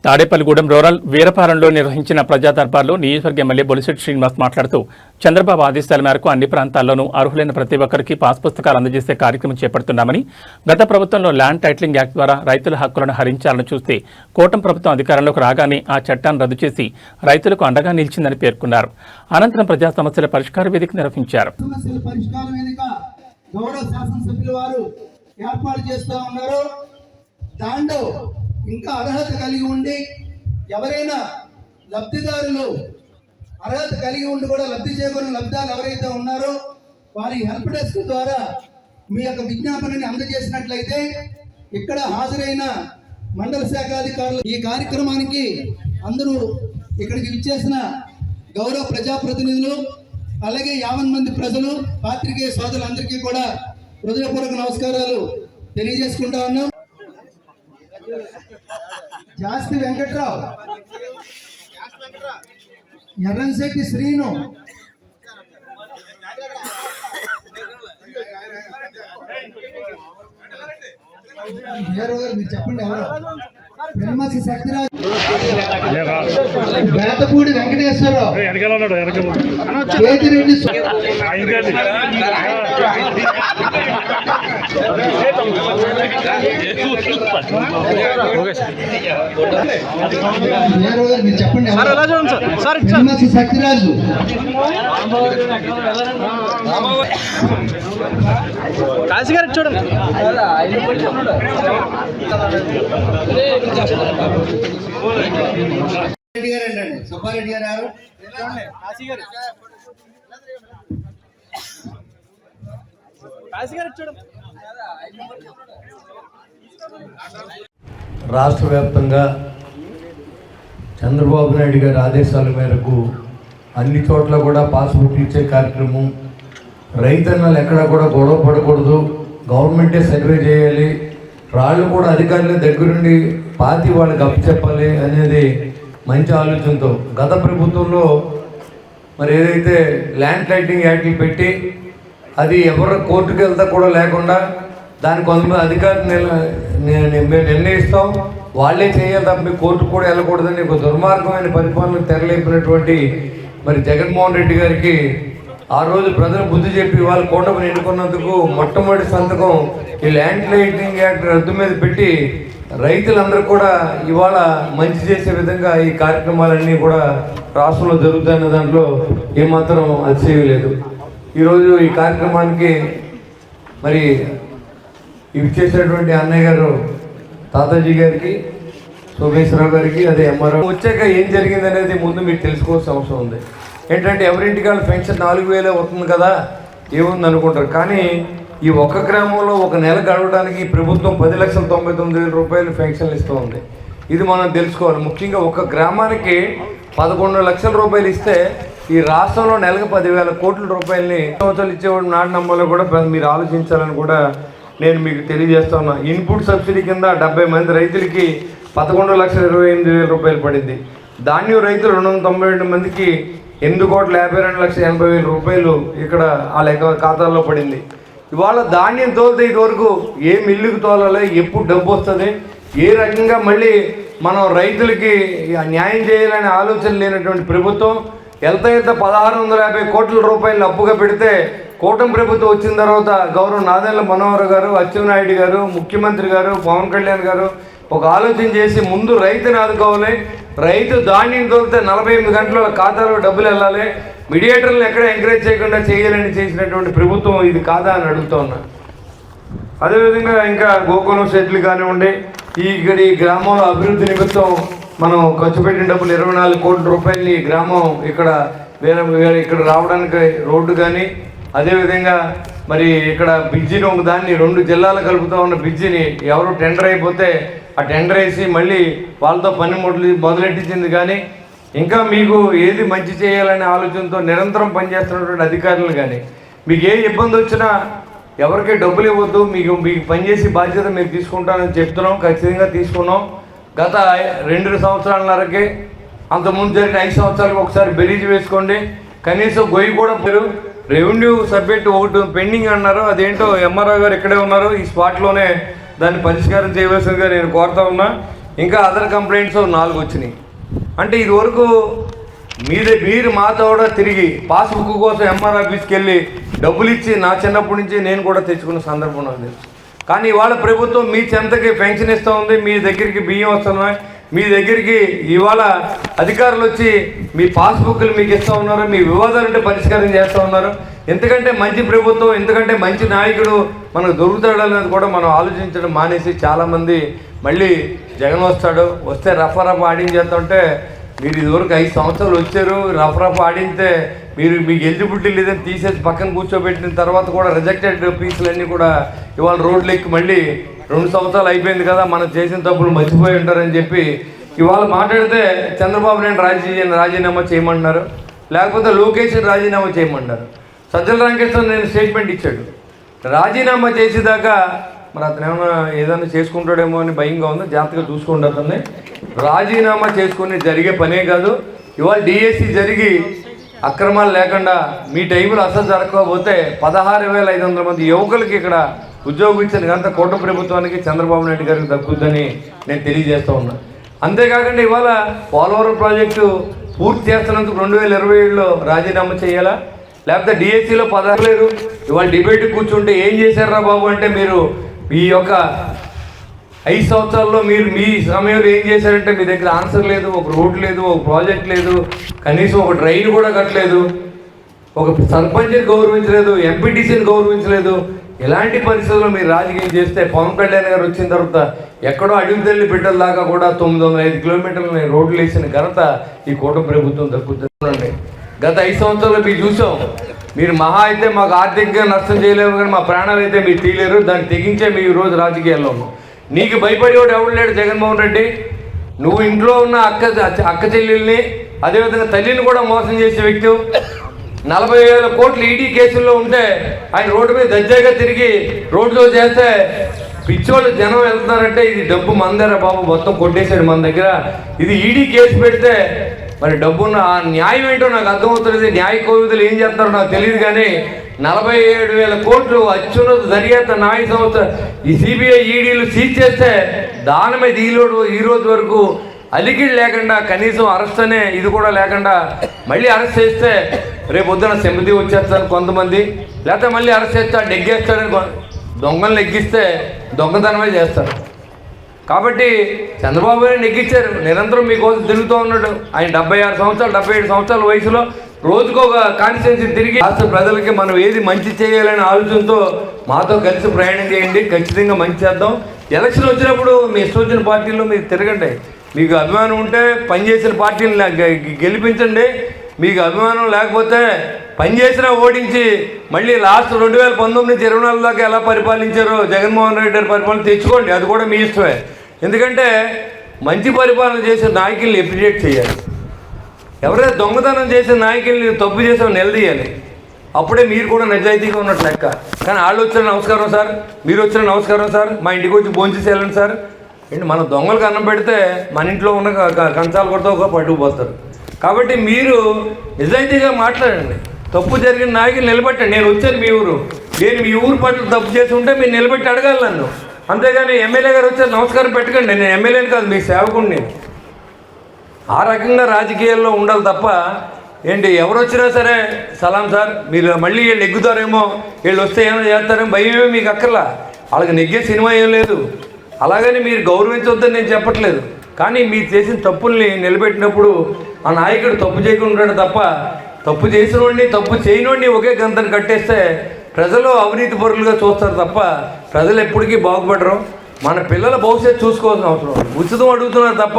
Tadepalligudem rural వీరపాలెంలో నిర్వహించిన ప్రజా దర్బార్లో నియోజకవర్గ ఎమ్మెల్యే బొలిశెట్టి శ్రీనివాస్ మాట్లాడుతూ చంద్రబాబు ఆదేశాల మేరకు అన్ని ప్రాంతాల్లోనూ అర్హులైన ప్రతి ఒక్కరికి పాస్ పుస్తకాలు అందజేసే కార్యక్రమం చేపడుతున్నామని, గత ప్రభుత్వంలో ల్యాండ్ టైటిలింగ్ యాక్ట్ ద్వారా రైతుల హక్కులను హరించాలని చూస్తే కూటమి ప్రభుత్వం అధికారంలోకి రాగానే ఆ చట్టాన్ని రద్దు చేసి రైతులకు అండగా నిలిచిందని పేర్కొన్నారు. అనంతరం ప్రజా సమస్యల పరిష్కార వేదిక నిర్వహించారు. ఇంకా అర్హత కలిగి ఉండి ఎవరైనా లబ్ధిదారులు అర్హత కలిగి ఉండి కూడా లబ్ధి చేకూరిన లబ్ధిదారులు ఎవరైతే ఉన్నారో వారి హెల్ప్ డెస్క్ ద్వారా మీ యొక్క విజ్ఞాపనని అందజేసినట్లయితే ఇక్కడ హాజరైన మండల శాఖ అధికారులు ఈ కార్యక్రమానికి అందరూ ఇక్కడికి విచ్చేసిన గౌరవ ప్రజాప్రతినిధులు అలాగే 50 మంది ప్రజలు పాత్రికేయ సోదరులందరికీ కూడా హృదయపూర్వక నమస్కారాలు తెలియజేసుకుంటా ఉన్నాం. జాస్తి వెంకట్రావు, ఎర్రంశెట్టి శ్రీను, మీరు చెప్పండి ఎవరు, పెనుమసి శక్తిరాజు, వేతపూడి వెంకటేశ్వరరావు, కేతిరెడ్డి మీరు చెప్పండి పెనుమసి శక్తిరాజు, కాశీ గారికి చూడండి, రెడ్డి గారు అండి, సుబ్బారెడ్డి గారు, రాష్ట్ర వ్యాప్తంగా చంద్రబాబు నాయుడు గారి ఆదేశాల మేరకు అన్ని చోట్ల కూడా పాస్బుక్లు ఇచ్చే కార్యక్రమం, రైతన్నలు ఎక్కడా కూడా గొడవ పడకూడదు, గవర్నమెంటే సర్వే చేయాలి, రాళ్ళు కూడా అధికారుల దగ్గరుండి పాతి వాళ్ళకి అప్పచెప్పాలి అనేది మంచి ఆలోచనతో గత ప్రభుత్వంలో మరి ఏదైతే ల్యాండ్ టైటిలింగ్ యాక్ట్లు పెట్టి అది ఎవరు కోర్టుకు వెళ్తా కూడా లేకుండా దాన్ని కొంతమంది అధికారులు మేము నిర్ణయిస్తాం వాళ్ళే చేయాలి తప్ప కోర్టుకు కూడా వెళ్ళకూడదని ఒక దుర్మార్గమైన పరిపాలన తెరలేపినటువంటి మరి జగన్మోహన్ రెడ్డి గారికి ఆ రోజు ప్రజలు బుద్ధి చెప్పి వాళ్ళు కూటమిని ఎన్నుకున్నందుకు మొట్టమొదటి సంతకం ఈ ల్యాండ్ టైటిలింగ్ యాక్ట్ రద్దు మీద పెట్టి రైతులందరూ కూడా ఇవాళ మంచి చేసే విధంగా ఈ కార్యక్రమాలన్నీ కూడా రాష్ట్రంలో జరుగుతున్న దాంట్లో ఏమాత్రం అతిశయం. ఈరోజు ఈ కార్యక్రమానికి మరి ఇవి చేసినటువంటి అన్నయ్య గారు తాతాజీ గారికి, సోమేశ్వరరావు గారికి, అదే ఎంఆర్ఓ వచ్చాక ఏం జరిగింది అనేది ముందు మీరు తెలుసుకోవాల్సిన అవసరం ఉంది. ఏంటంటే ఎవరింటికి వాళ్ళ పెన్షన్ 4000 అవుతుంది కదా ఏముంది అనుకుంటారు, కానీ ఈ ఒక్క గ్రామంలో ఒక నెల గడవడానికి ప్రభుత్వం 10,99,000 రూపాయలు పెన్షన్లు ఇస్తూ ఉంది. ఇది మనం తెలుసుకోవాలి. ముఖ్యంగా ఒక గ్రామానికి 11 లక్షల రూపాయలు ఇస్తే ఈ రాష్ట్రంలో నెలకు 10,000 కోట్ల రూపాయలని సంవత్సరాలు ఇచ్చేవాడు నాటి నంబర్లో కూడా మీరు ఆలోచించాలని కూడా నేను మీకు తెలియజేస్తా ఉన్నా. ఇన్పుట్ సబ్సిడీ కింద 70 మంది రైతులకి 11,28,000 రూపాయలు పడింది. ధాన్యం రైతులు 292 మందికి 8,52,80,000 రూపాయలు ఇక్కడ వాళ్ళ ఖాతాల్లో పడింది. ఇవాళ ధాన్యం తోలితే ఇదివరకు ఏ మిల్లుకి తోలాలి, ఎప్పుడు డబ్బు వస్తుంది, ఏ రకంగా మళ్ళీ మనం రైతులకి న్యాయం చేయాలనే ఆలోచన లేనటువంటి ప్రభుత్వం ఎంత 1,650 కోట్ల రూపాయలు అప్పుగా పెడితే కూటమి ప్రభుత్వం వచ్చిన తర్వాత గౌరవ నాదెండ్ల మనోహర్ గారు, అచ్చెన్నాయుడు గారు, ముఖ్యమంత్రి గారు, పవన్ కళ్యాణ్ గారు ఒక ఆలోచన చేసి ముందు రైతుని ఆదుకోవాలి, రైతు ధాన్యం తోలితే 48 గంటల ఖాతాలో డబ్బులు వెళ్ళాలి, మీడియేటర్లను ఎక్కడ ఎంకరేజ్ చేయకుండా చేయాలని చేసినటువంటి ప్రభుత్వం ఇది కాదా అని అడుగుతూ ఉన్నా. అదేవిధంగా ఇంకా గోకులం షెడ్లు కానివ్వండి, ఈ గ్రామంలో అభివృద్ధి నిమిత్తం మనం ఖర్చు పెట్టిన డబ్బులు 24 కోట్ల రూపాయలని ఈ గ్రామం ఇక్కడ వేరే ఇక్కడ రావడానికి రోడ్డు కానీ, అదేవిధంగా మరి ఇక్కడ బ్రిడ్జిని ఒక దాన్ని 2 జిల్లాలు కలుపుతూ ఉన్న బ్రిడ్జిని ఎవరు టెండర్ అయిపోతే ఆ టెండర్ వేసి మళ్ళీ వాళ్ళతో పని మొదలెట్టించింది. కానీ ఇంకా మీకు ఏది మంచి చేయాలనే ఆలోచనతో నిరంతరం పనిచేస్తున్నటువంటి అధికారులు కానీ మీకు ఏ ఇబ్బంది వచ్చినా ఎవరికి డబ్బులు ఇవ్వద్దు, మీకు పనిచేసి బాధ్యత మీరు తీసుకుంటానని చెప్తున్నాం. ఖచ్చితంగా తీసుకున్నాం. గత 2 సంవత్సరాలన్నరకే అంతకుముందు జరిగిన 5 సంవత్సరాలకు ఒకసారి బెరీజ్ వేసుకోండి. కనీసం గొయ్యి కూడా రెవెన్యూ సబ్జెక్ట్ ఒకటి పెండింగ్ అన్నారు, అదేంటో ఎంఆర్ఓ గారు ఇక్కడే ఉన్నారు, ఈ స్పాట్లోనే దాన్ని పరిష్కారం చేయవలసిందిగా నేను కోరుతా ఉన్నా. ఇంకా అదర్ కంప్లైంట్స్ 4 వచ్చినాయి. అంటే ఇది వరకు మీరు మాతో కూడా తిరిగి పాస్బుక్ కోసం ఎంఆర్ ఆఫీస్కి వెళ్ళి డబ్బులు ఇచ్చి నా చిన్నప్పటి నుంచి నేను కూడా తెచ్చుకున్న సందర్భం నాకు తెలుసు. కానీ ఇవాళ ప్రభుత్వం మీ చెంతకి పెన్షన్ ఇస్తూ ఉంది, మీ దగ్గరికి బియ్యం వస్తున్నాయి, మీ దగ్గరికి ఇవాళ అధికారులు వచ్చి మీ పాస్బుక్లు మీకు ఇస్తూ ఉన్నారు, మీ వివాదాలంటే పరిష్కారం చేస్తూ ఉన్నారు. ఎందుకంటే మంచి ప్రభుత్వం, ఎందుకంటే మంచి నాయకుడు మనకు దొరుకుతాడనేది కూడా మనం ఆలోచించడం మానేసి చాలామంది మళ్ళీ జగన్ వస్తే రఫా ఆడించేస్తుంటే, మీరు ఇదివరకు 5 సంవత్సరాలు వచ్చారు, రఫా ఆడితే మీకు ఎలిజిబిలిటీ లేదని తీసేసి పక్కన కూర్చోబెట్టిన తర్వాత కూడా రిజెక్టెడ్ పీసులన్నీ కూడా ఇవాళ రోడ్లు ఎక్కి మళ్ళీ 2 సంవత్సరాలు అయిపోయింది కదా, మనం చేసిన తప్పులు మర్చిపోయి ఉంటారని చెప్పి ఇవాళ మాట్లాడితే చంద్రబాబు నాయుడు రాజీనామా చేయమంటున్నారు, లేకపోతే లోకేష్ రాజీనామా చేయమంటారు. సజ్జల రామకృష్ణ నేను స్టేట్మెంట్ ఇచ్చాడు, రాజీనామా చేసేదాకా మరి అతను ఏదైనా చేసుకుంటాడేమో అని భయంగా ఉంది, జాగ్రత్తగా చూసుకుంటూ అతన్ని. రాజీనామా చేసుకుని జరిగే పనే కాదు. ఇవాళ డిఎస్సి జరిగి అక్రమాలు లేకుండా మీ టైంలో అసలు జరగకపోతే 16,500 మంది యువకులకి ఇక్కడ ఉద్యోగం ఇచ్చిన గంట కూటమి ప్రభుత్వానికి చంద్రబాబు నాయుడు గారికి దక్కుద్దని నేను తెలియజేస్తూ ఉన్నా. అంతేకాకుండా ఇవాళ పోలవరం ప్రాజెక్టు పూర్తి చేస్తున్నందుకు 2027లో రాజీనామా చేయాలా, లేకపోతే డిఎస్సిలో 16 లేరు. ఇవాళ డిబేట్ కూర్చుంటే ఏం చేశారా బాబు అంటే, మీరు ఈ యొక్క 5 సంవత్సరాల్లో మీరు మీ సమయంలో ఏం చేశారంటే మీ దగ్గర ఆన్సర్ లేదు, ఒక రోడ్ లేదు, ఒక ప్రాజెక్ట్ లేదు, కనీసం ఒక డ్రైన్ కూడా కట్టలేదు, ఒక సర్పంచ్ని గౌరవించలేదు, ఎంపీటీసీని గౌరవించలేదు. ఇలాంటి పరిస్థితుల్లో మీరు రాజకీయం చేస్తే పవన్ కళ్యాణ్ గారు వచ్చిన తర్వాత ఎక్కడో అడుగు తల్లి బిడ్డల దాకా కూడా 905 కిలోమీటర్లు రోడ్లు వేసిన ఘనత ఈ కూటమి ప్రభుత్వం దక్కుతుందండి. గత 5 సంవత్సరాలు మీరు చూసాం, మీరు మహా అయితే మాకు ఆర్థికంగా నష్టం చేయలేము, కానీ మా ప్రాణాలు అయితే మీరు తీయలేరు, దాన్ని తెగించే మీ ఈరోజు రాజకీయాల్లో ఉన్నాం. నీకు భయపడేవాడు ఎవడు లేడు జగన్మోహన్ రెడ్డి. నువ్వు ఇంట్లో ఉన్న అక్క చెల్లెల్ని, అదేవిధంగా తల్లిని కూడా మోసం చేసే వ్యక్తి. 40,000 కోట్లు ఈడీ కేసుల్లో ఉంటే ఆయన రోడ్డు మీద దర్జాగా తిరిగి రోడ్లో చేస్తే పిచ్చోళ్ళు జనం వెళ్తున్నారంటే ఇది డబ్బు మందేరా బాబు, మొత్తం కొట్టేశాడు మన దగ్గర. ఇది ఈడీ కేసు పెడితే మరి డబ్బున్న న్యాయం ఏంటో నాకు అర్థమవుతుంది. న్యాయ కోవిధులు ఏం చేస్తారో నాకు తెలియదు, కానీ 47,000 కోట్లు అత్యున్నత దర్యాప్తు న్యాయ సంస్థ ఈ సిబిఐ ఈడీలు సీజ్ చేస్తే దాని మీద ఈ రోజు వరకు అలికిడి లేకుండా, కనీసం అరెస్ట్ అనే ఇది కూడా లేకుండా మళ్ళీ అరెస్ట్ చేస్తే రేపు పొద్దున సింపతి వచ్చేస్తాను కొంతమంది, లేకపోతే మళ్ళీ అరెస్ట్ చేస్తా నెగ్గేస్తాడని దొంగలను ఎక్కిస్తే దొంగతనమే చేస్తారు. కాబట్టి చంద్రబాబు గారిని నెగ్గించారు, నిరంతరం మీకోసం తిరుగుతూ ఉన్నాడు. ఆయన 76 సంవత్సరాలు 77 సంవత్సరాల వయసులో రోజుకు ఒక కాన్స్టిట్యున్సీ తిరిగి రాష్ట్ర ప్రజలకి మనం ఏది మంచి చేయాలనే ఆలోచనతో మాతో కలిసి ప్రయాణం చేయండి, ఖచ్చితంగా మంచి చేద్దాం. ఎలక్షన్ వచ్చినప్పుడు మీ ఇష్టం వచ్చిన పార్టీల్లో మీరు తిరగండి, మీకు అభిమానం ఉంటే పనిచేసిన పార్టీని గెలిపించండి, మీకు అభిమానం లేకపోతే పనిచేసినా ఓడించి మళ్ళీ లాస్ట్ 2019 నుంచి 24 దాకా ఎలా పరిపాలించారో జగన్మోహన్ రెడ్డి గారి పరిపాలన తెచ్చుకోండి, అది కూడా మీ ఇష్టమే. ఎందుకంటే మంచి పరిపాలన చేసే నాయకుల్ని అప్రిషియేట్ చేయాలి, ఎవరైతే దొంగతనం చేసే నాయకుల్ని తప్పు చేసే నిలదీయాలి, అప్పుడే మీరు కూడా నిజాయితీగా ఉన్నట్టు లెక్క. కానీ వాళ్ళు వచ్చిన నమస్కారం సార్, మీరు వచ్చిన నమస్కారం సార్, మా ఇంటికి వచ్చి భోంచేసి వెళ్ళండి సార్ ఏంటి, మన దొంగలకు అన్నం పెడితే మన ఇంట్లో ఉన్న కంచాలు కొడతా ఒక పట్టుకుపోతారు. కాబట్టి మీరు నిజాయితీగా మాట్లాడండి, తప్పు జరిగిన నాయకులు నిలబెట్టండి. నేను వచ్చాను మీ ఊరు, నేను మీ ఊరు పట్ల తప్పు చేసి ఉంటే మీరు నిలబెట్టి అడగాలి నన్ను, అంతేగాని ఎమ్మెల్యే గారు వచ్చారు నమస్కారం పెట్టకండి, నేను ఎమ్మెల్యేని కాదు మీ సేవకుడిని. ఆ రకంగా రాజకీయాల్లో ఉండాలి తప్ప ఏంటి ఎవరు వచ్చినా సరే సలాం సార్, మీరు మళ్ళీ వీళ్ళు నెగ్గుతారేమో, వీళ్ళు వస్తే ఏమైనా చేస్తారేమో భయమే మీకు అక్కర్లా, వాళ్ళకి నెగ్గే సినిమా ఏం లేదు. అలాగని మీరు గౌరవించవద్దని నేను చెప్పట్లేదు, కానీ మీరు చేసిన తప్పుల్ని నిలబెట్టినప్పుడు ఆ నాయకుడు తప్పు చేయకుండా ఉంటాడు తప్ప, తప్పు చేసిన వాడిని తప్పు చేయనోడిని ఒకే గంతను కట్టేస్తే ప్రజలు అవినీతి పరులుగా చూస్తారు తప్ప ప్రజలు ఎప్పటికీ బాగుపడరు. మన పిల్లల భవిష్యత్తు చూసుకోవాల్సిన అవసరం, ఉచితం అడుగుతున్నారు తప్ప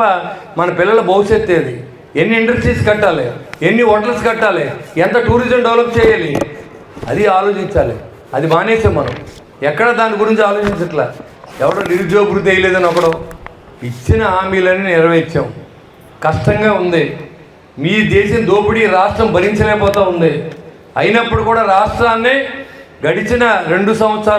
మన పిల్లల భవిష్యత్తు ఏది, ఎన్ని ఇండస్ట్రీస్ కట్టాలి, ఎన్ని హోటల్స్ కట్టాలి, ఎంత టూరిజం డెవలప్ చేయాలి, అది ఆలోచించాలి. అది మానేసాం మనం, ఎక్కడ దాని గురించి ఆలోచించట్లా. ఎవడో నిరుద్యోగ వృద్ధి వేయలేదని ఒకడు, ఇచ్చిన హామీలన్నీ నెరవేర్చాం. కష్టంగా ఉంది, మీ దేశం దోపిడీ రాష్ట్రం భరించలేకపోతూ ఉంది. అయినప్పుడు కూడా రాష్ట్రాన్ని గడిచిన 2 సంవత్సరాలు